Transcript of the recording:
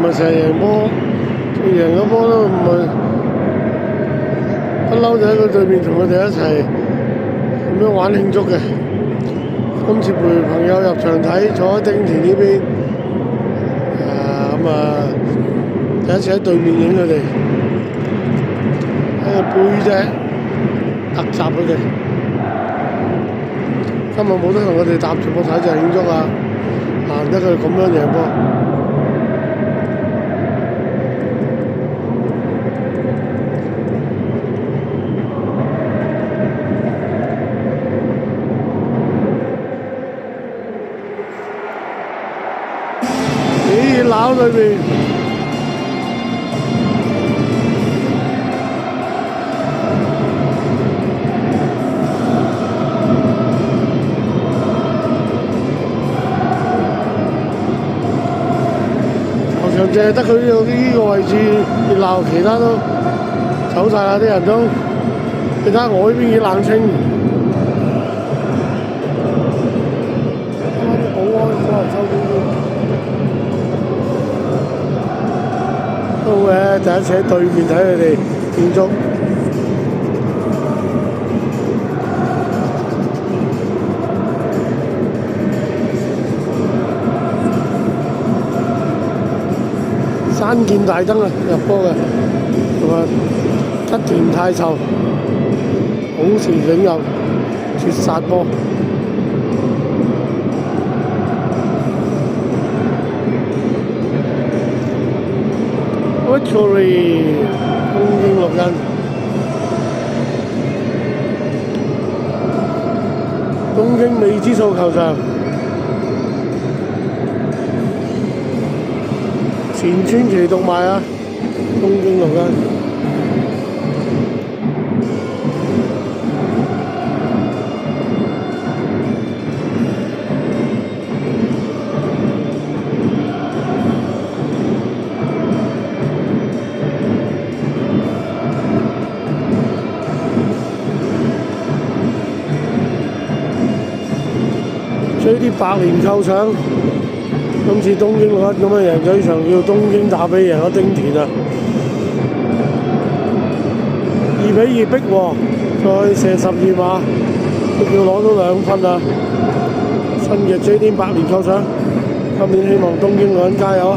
係成日贏波，贏咗波都唔係不嬲就喺佢對面同佢哋一齊咁樣玩慶祝嘅。今次陪朋友入場睇，坐喺丁田呢邊，第一次喺對面影佢哋，喺個背脊突襲佢哋。今日冇得同佢哋搭住波睇就慶祝啊！難得佢咁樣贏波。幾熱鬧裏邊。淨係得佢呢個位置熱鬧，其他都走晒啦，啲人都。你睇下我呢邊幾冷清。啲保安可能收工都嘅，第一次喺對面睇佢哋慶祝。山劍大燈啊，入波嘅，同埋吉田太秀好時領入絕殺波。Victory 東京綠茵，東京美之素球場。前川崎讀賣啊，東京綠茵。追啲百年構想。今次東京綠茵咁樣贏咗呢場叫東京打比，贏咗丁田啊！2-2逼和，再射12碼，都要攞到2分啊！新嘅 J.D. 百年構想，今年希望東京綠茵加油！